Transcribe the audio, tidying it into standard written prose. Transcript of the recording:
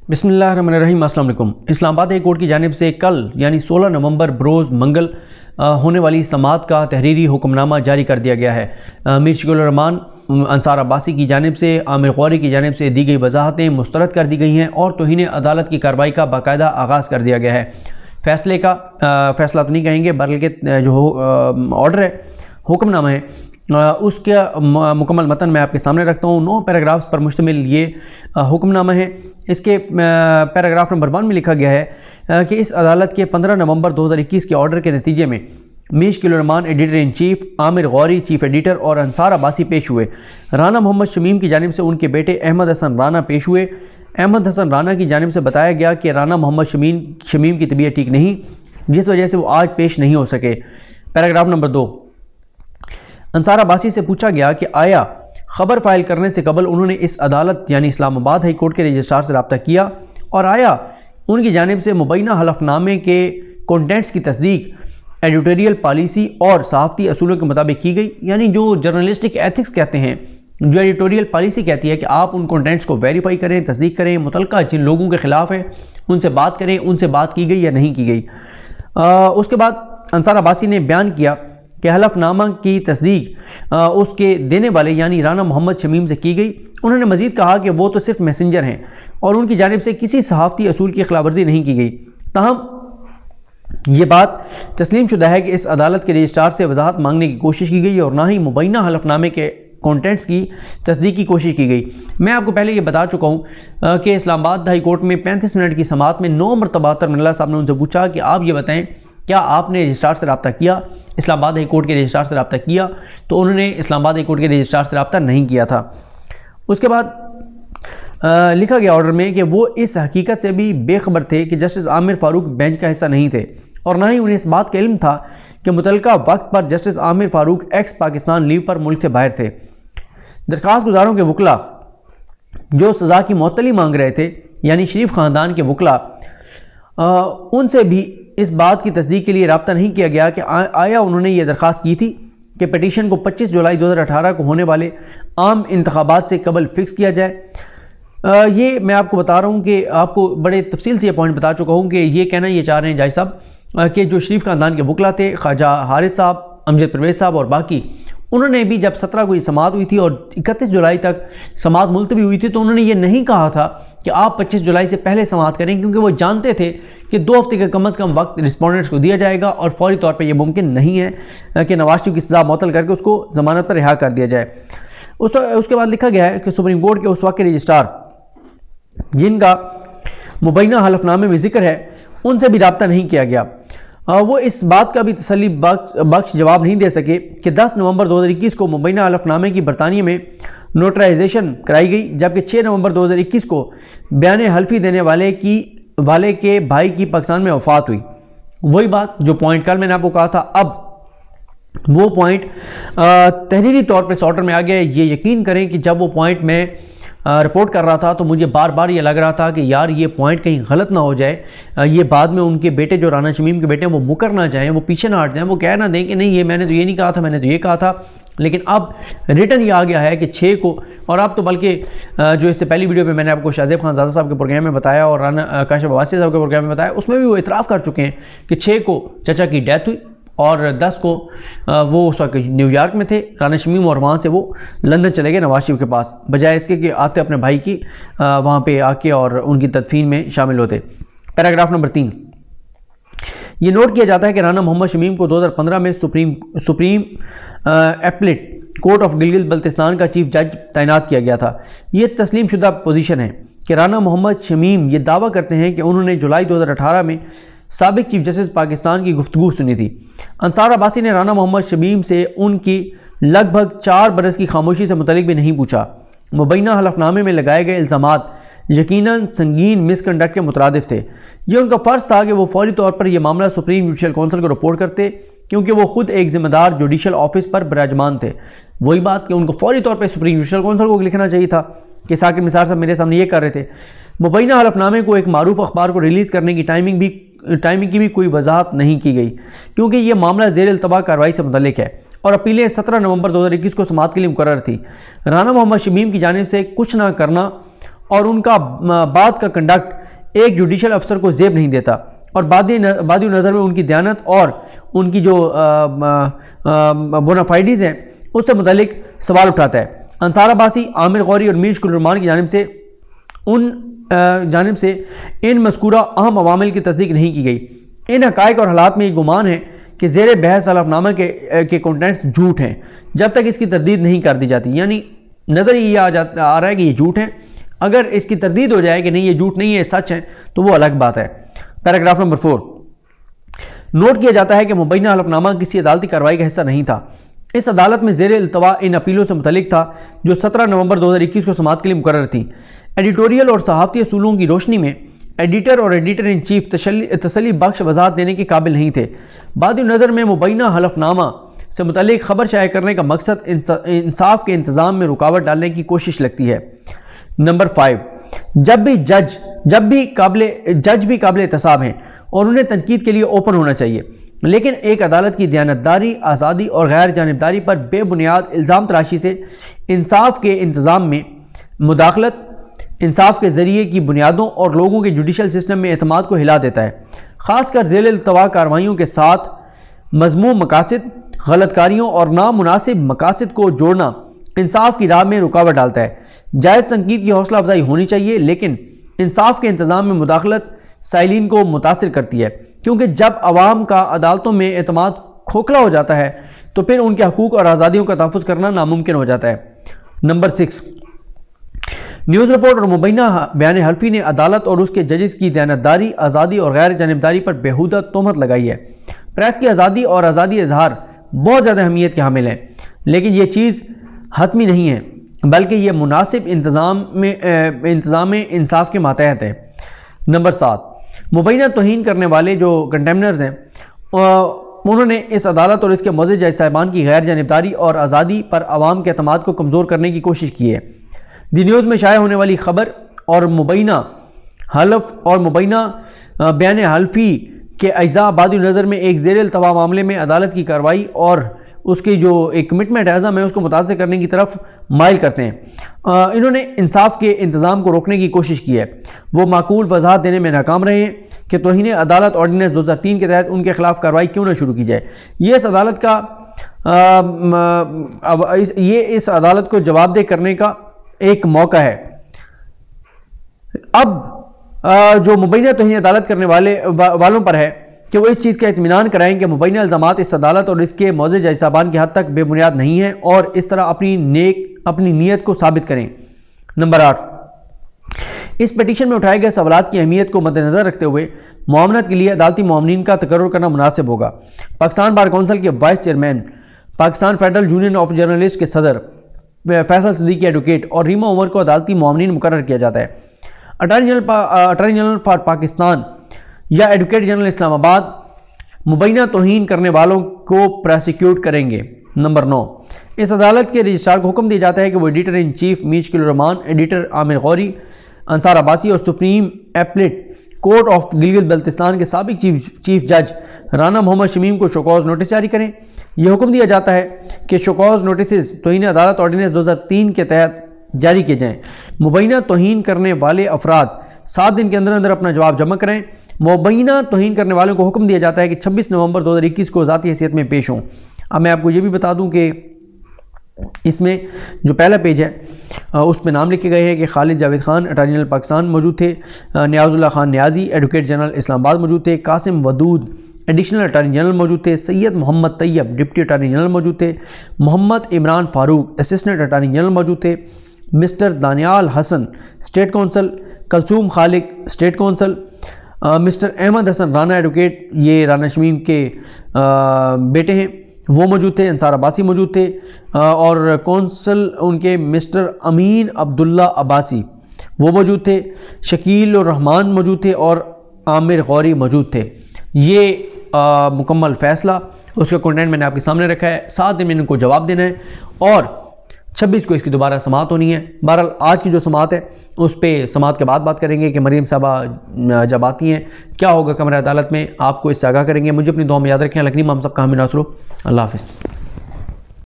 बिस्मिल्लाहिर्रहमानिर्रहीम। अस्सलाम वालेकुम। इस्लामाबाद हाई कोर्ट की जानिब से कल यानी 16 नवंबर बरोज़ मंगल होने वाली समाअत का तहरीरी हुक्मनामा जारी कर दिया गया है। मीर शकील रहमान अंसार अब्बासी की जानिब से आमिर गौरी की जानिब से दी गई वजाहतें मुस्तरद कर दी गई हैं और तौहीन अदालत की कार्रवाई का बाकायदा आगाज़ कर दिया गया है। फैसले का फ़ैसला तो नहीं कहेंगे बल्कि जो ऑर्डर है, हुक्मनामा है, उसका मुकम्मल मतन मैं आपके सामने रखता हूँ। 9 पैराग्राफ्स पर मुश्तमिल ये हुक्मनामा है। इसके पैराग्राफ नंबर 1 में लिखा गया है कि इस अदालत के 15 नवंबर 2021 के ऑर्डर के नतीजे में Mir Shakeel Rahman editor in chief, Aamir Gauri chief editor और अंसार अब्बासी पेश हुए। राना मोहम्मद शमीम की जानिब से उनके बेटे अहमद हसन राना पेश हुए। अहमद हसन राना की जानिब से बताया गया कि राना मोहम्मद शमीम की तबीयत ठीक नहीं, जिस वजह से वो आज पेश नहीं हो सके। पैराग्राफ नंबर 2, अंसार अब्बासी से पूछा गया कि आया ख़बर फाइल करने से कबल उन्होंने इस अदालत यानी इस्लामाबाद हाई कोर्ट के रजिस्ट्रार से रब्ता किया और आया उनकी जानिब से मुबैना हलफनामे के कंटेंट्स की तस्दीक एडिटोरियल पॉलिसी और सहाफ़ती असूलों के मुताबिक की गई। यानी जो जर्नलिस्टिक एथिक्स कहते हैं, जो एडिटोरियल पॉलिसी कहती है कि आप उन कंटेंट्स को वेरीफाई करें, तस्दीक करें, मुतलका जिन लोगों के ख़िलाफ़ है उनसे बात करें, उनसे बात की गई या नहीं की गई। उसके बाद अंसार अब्बासी ने बयान किया कि हलफनामा की तस्दीक उसके देने वाले यानी राना मोहम्मद शमीम से की गई। उन्होंने मज़ीद कहा कि वो तो सिर्फ मैसेंजर हैं और उनकी जानिब से किसी सहाफ़ती असूल की खिलाफवर्जी नहीं की गई। ताहम ये बात तस्लीम शुदा है कि इस अदालत के रजिस्ट्रार से वजाहत मांगने की कोशिश की गई और ना ही मुबैना हलफनामे के कंटेंट्स की तस्दीक की कोशिश की गई। मैं आपको पहले ये बता चुका हूँ कि इस्लामाबाद हाई कोर्ट में 35 मिनट की समाअत में 9 मरतबा तरमिल्ला साहब ने उनसे पूछा कि आप ये बताएं क्या आपने रजिस्ट्रार से रब्ता किया, इस्लामाबाद हाई कोर्ट के रजिस्ट्रार से रब्ता किया? तो उन्होंने इस्लामाबाद हाई कोर्ट के रजिस्ट्रार से रब्ता नहीं किया था। उसके बाद लिखा गया ऑर्डर में कि वो इस हकीकत से भी बेखबर थे कि जस्टिस आमिर फ़ारूक बेंच का हिस्सा नहीं थे और ना ही उन्हें इस बात का इल्म था कि मुतलका वक्त पर justice Aamir Farooq x Pakistan leave पर मुल्क से बाहर थे। दरख्वास्त गुजारों के वकला जो सज़ा की मुअत्तली मांग रहे थे यानी शरीफ ख़ानदान के वकला, उनसे भी इस बात की तस्दीक के लिए रब्ता नहीं किया गया कि आया उन्होंने ये दरख्वास्त की थी कि पटिशन को 25 जुलाई 2018 को होने वाले आम इंतखाबात से कबल फिक्स किया जाए। ये मैं आपको बता रहा हूँ कि आपको बड़े तफसील से ये पॉइंट बता चुका हूँ कि ये कहना ये चाह रहे हैं जाय साहब कि जो शरीफ ख़ानदान के वकला थे, ख्वाजा हारिस साहब, अमजद परवेज़ साहब और बाकी, उन्होंने भी जब 17 को ये समाअत हुई थी और 31 जुलाई तक समाअत मुलतवी हुई थी तो उन्होंने ये नहीं कहा था कि आप 25 जुलाई से पहले समाअत करें, क्योंकि वो जानते थे कि 2 हफ्ते का कम अज़ कम वक्त रिस्पोंडेंट्स को दिया जाएगा और फौरी तौर पर यह मुमकिन नहीं है कि नवाज शरीफ की सज़ा मुअत्तल करके उसको ज़मानत पर रिहा कर दिया जाए। उसके बाद लिखा गया है कि सुप्रीम कोर्ट के उस वक्त के रजिस्ट्रार जिनका मुबैना हलफनामे में ज़िक्र है उनसे भी रब्ता नहीं किया गया। वो इस बात का भी तसल्ली बख्श जवाब नहीं दे सके कि 10 नवंबर 2021 को मुबैना हलफनामे की बरतानिया में नोटराइजेशन कराई गई, जबकि 6 नवंबर 2021 को बयान हल्फी देने वाले के भाई की पाकिस्तान में वफ़ात हुई। वही बात जो पॉइंट कल मैंने आपको कहा था, अब वो पॉइंट तहरीरी तौर पर इस ऑर्डर में आ गया। ये यकीन करें कि जब वो पॉइंट मैं रिपोर्ट कर रहा था तो मुझे बार बार ये लग रहा था कि यार ये पॉइंट कहीं गलत ना हो जाए, ये बाद में उनके बेटे जो राना शमीम के बेटे हैं वो मुकर ना जाएं, वो पीछे ना हट जाएं, वो कह ना दें कि नहीं ये मैंने तो ये नहीं कहा था, मैंने तो ये कहा था। लेकिन अब रिटर्न ये आ गया है कि 6 को, और अब तो बल्कि जो इससे पहली वीडियो में मैंने आपको शाहज़ेब खानज़ादा साहब के प्रोग्राम में बताया और राना काशिफ अब्बासी साहब के प्रोग्राम में बताया, उसमें भी वो इतराफ़ कर चुके हैं कि 6 को चचा की डेथ हुई और 10 को वो उस वक्त न्यूयॉर्क में थे राना शमीम और वहाँ से वो लंदन चले गए नवाज शरीफ के पास, बजाय इसके कि आते अपने भाई की वहाँ पे आके और उनकी तदफीन में शामिल होते। पैराग्राफ नंबर 3, ये नोट किया जाता है कि राना मोहम्मद शमीम को 2015 में supreme appellate court of Gilgit Baltistan का चीफ जज तैनात किया गया था। ये तस्लीम शुदा पोजीशन है कि राना मोहम्मद शमीम ये दावा करते हैं कि उन्होंने जुलाई 2018 में साबिक चीफ जस्टिस पाकिस्तान की गुफ्तगू सुनी थी। अंसार अब्बासी ने राना मोहम्मद शमीम से उनकी लगभग 4 बरस की खामोशी से मुतलिक भी नहीं पूछा। मुबैना हलफनामे में लगाए गए इल्ज़ामात यकीनन संगीन मिसकंडक्ट के मुतरादिफ थे। ये उनका फ़र्ज़ था कि वो फौरी तौर पर यह मामला सुप्रीम जुडिशल काउंसिल को रिपोर्ट करते, क्योंकि वो खुद एक ज़िम्मेदार जुडिशल ऑफिस पर विराजमान थे। वही बात कि उनको फौरी तौर पर सुप्रीम जुडिशल काउंसिल को लिखना चाहिए था कि साकिब निसार साहब मेरे सामने ये कर रहे थे। मुबैना हलफनामे को एक मारूफ अखबार को रिलीज़ करने की टाइमिंग की भी कोई वजाहत नहीं की गई, क्योंकि ये मामला ज़ेर इल्तबा कार्रवाई से मुतल्लिक है और अपीलें 17 नवंबर 2021 को समाअत के लिए मुकर्रर थी। राना मोहम्मद शमीम की जानिब से कुछ ना करना اور ان کا بات کا کنڈکٹ ایک جوڈیشل افسر کو زیب نہیں دیتا، اور بادی نظر میں ان کی دیانت اور ان کی جو بونافائیڈز ہیں اس سے متعلق سوال اٹھاتا ہے۔ انصار عباسی، عامر غوری اور میر شکیل الرحمان کی جانب سے ان مذکورہ اہم عوامل کی تصدیق نہیں کی گئی۔ ان حقائق اور حالات میں یہ گمان ہے کہ زیر بحث حلف نامہ کے کنٹینٹس جھوٹ ہیں جب تک اس کی تردید نہیں کر دی جاتی، یعنی نظر یہ آ رہا ہے کہ یہ جھوٹ ہیں، اگر اس کی تردید ہو جائے کہ نہیں یہ جھوٹ نہیں ہے، سچ ہے، تو وہ الگ بات ہے۔ پیراگراف نمبر 4، نوٹ کیا جاتا ہے کہ مبینہ حلف نامہ کسی عدالتی کارروائی کا حصہ نہیں تھا۔ اس عدالت میں زیر التوا ان اپیلوں سے متعلق تھا جو 17 نومبر 2021 کو سماعت کے لیے مقرر تھیں۔ ایڈیٹوریل اور صحافتی اصولوں کی روشنی میں ایڈیٹر اور ایڈیٹر ان چیف تسلی بخش وضاحت دینے کے قابل نہیں تھے۔ بعد نظر میں مبینہ حلف نامہ سے متعلق خبر شائع کرنے کا مقصد انصاف کے انتظام میں رکاوٹ ڈالنے کی کوشش لگتی ہے۔ نمبر 5، جج بھی قابل احتساب ہیں اور انہیں تنقید کے لیے اوپن ہونا چاہیے، لیکن ایک عدالت کی دیانتداری، آزادی اور غیر جانبداری پر بے بنیاد الزام تراشی سے انصاف کے انتظام میں مداخلت انصاف کے ذریعے کی بنیادوں اور لوگوں کے جوڈیشل سسٹم میں اعتماد کو ہلا دیتا ہے۔ خاص کر ذیل التوا کارروائیوں کے ساتھ مذموم مقاصد، غلط کاریوں اور نامناسب مقاصد کو جوڑنا انصاف کی راہ میں رکاوٹ ڈالتا ہے۔ جائز تنقید کی حوصلہ افزائی ہونی چاہیے، لیکن انصاف کے انتظام میں مداخلت سائلین کو متاثر کرتی ہے، کیونکہ جب عوام کا عدالتوں میں اعتماد کھوکھلا ہو جاتا ہے تو پھر ان کے حقوق اور آزادیوں کا تحفظ کرنا ناممکن ہو جاتا ہے۔ نمبر 6، نیوز رپورٹ اور مبینہ بیان حلفی نے عدالت اور اس کے ججز کی دیانتداری، آزادی اور غیر جانبداری پر بےہودہ تہمت لگائی ہے۔ پریس کی آزادی اور آزادی اظہار بہت زیادہ اہمیت کے حامل ہیں، لیکن یہ چیز حتمی نہیں ہے، بلکہ یہ مناسب انتظام انصاف کے ماتحت ہے۔ نمبر 7، مبینہ توہین کرنے والے جو کنٹیمنرز ہیں انہوں نے اس عدالت اور اس کے معزز جج صاحبان کی غیر جانبداری اور آزادی پر عوام کے اعتماد کو کمزور کرنے کی کوشش کی ہے۔ دی نیوز میں شائع ہونے والی خبر اور مبینہ بیان حلفی کے اجزاء بعد نظر میں ایک زیر التوا معاملے میں عدالت کی کارروائی اور اس کی جو ایک کمٹمنٹ عزم ہے اس کو متاثر کرنے کی طرف مائل کرتے ہیں۔ انہوں نے انصاف کے انتظام کو روکنے کی کوشش کی ہے۔ وہ معقول وضاحت دینے میں ناکام رہے ہیں کہ توہین عدالت آرڈیننس 2003 کے تحت ان کے خلاف کارروائی کیوں نہ شروع کی جائے۔ یہ اس عدالت کو جواب دہ کرنے کا ایک موقع ہے۔ اب جو مبینہ توہین عدالت کرنے والوں پر ہے کہ وہ اس چیز کا اطمینان کرائیں کہ مبینہ الزامات اس عدالت اور اس کے معزز جج صاحبان کی حد تک بے بنیاد نہیں ہیں اور اس طرح اپنی نیت کو ثابت کریں۔ نمبر 8، اس پیٹیشن میں اٹھائے گئے سوالات کی اہمیت کو مد نظر رکھتے ہوئے معاونت کے لیے عدالتی معاونین کا تقرر کرنا مناسب ہوگا۔ پاکستان بار کونسل کے vice chairman, Pakistan federal union of journalist کے صدر فیصل صدیقی ایڈوکیٹ اور ریما عمر کو عدالتی معاونین مقرر کیا جاتا ہے۔ اٹارنی جنرل فار پاکستان یا ایڈوکیٹ جنرل اسلام آباد مبینہ توہین کرنے والوں کو پراسیکیوٹ کریں گے۔ نمبر 9، اس عدالت کے رجسٹرار کو حکم دیا جاتا ہے کہ وہ editor in chief Mir Shakil ur Rahman, editor Amir Ghauri, Ansar Abbasi اور supreme appellate court of Gilgit Baltistan کے سابق چیف جج رانا محمد شمیم کو شوکاز نوٹس جاری کریں۔ یہ حکم دیا جاتا ہے کہ شوکاز نوٹسز توہین عدالت آرڈیننس 2003 کے تحت جاری کیے جائیں۔ مبینہ توہین کرنے والے افراد 7 دن کے اندر اپنا جواب جمع کریں۔ مبینہ توہین کرنے والوں کو حکم دیا جاتا ہے کہ 26 نومبر 2021 کو ذاتی حیثیت میں پیش ہوں۔ اب میں آپ کو یہ بھی بتا دوں کہ اس میں جو پہلا پیج ہے اس پہ نام لکھے گئے ہیں کہ خالد جاوید خان اٹارنی جنرل پاکستان موجود تھے، نیاز اللہ خان نیازی ایڈوکیٹ جنرل اسلام آباد موجود تھے، قاسم ودود ایڈیشنل اٹارنی جنرل موجود تھے، سید محمد طیب ڈپٹی اٹارنی جنرل موجود تھے، محمد Imran Farooq assistant attorney general موجود تھے، مسٹر دانیال حسن اسٹیٹ کونسل، کلثوم خالق اسٹیٹ کونسل، مسٹر احمد حسن رانا ایڈوکیٹ، یہ رانا شمیم کے بیٹے ہیں، وہ موجود تھے، انصار عباسی موجود تھے، اور کونسل ان کے مسٹر امین عبداللہ عباسی وہ موجود تھے، شکیل الرحمان موجود تھے اور عامر غوری موجود تھے۔ یہ مکمل فیصلہ اس کا کنٹینٹ میں نے آپ کے سامنے رکھا ہے۔ 7 دن میں ان کو جواب دینا ہے اور 26 کو اس کی دوبارہ سماعت ہونی ہے۔ بہرحال آج کی جو سماعت ہے اس پہ سماعت کے بعد بات کریں گے کہ مریم صاحبہ جب آتی ہیں کیا ہوگا کمرہ عدالت میں، آپ کو اس سے آگاہ کریں گے۔ مجھے اپنی دعا میں یاد رکھیں۔ اللہ کریم ہم سب کا حامی ناصر ہو۔ اللہ حافظ۔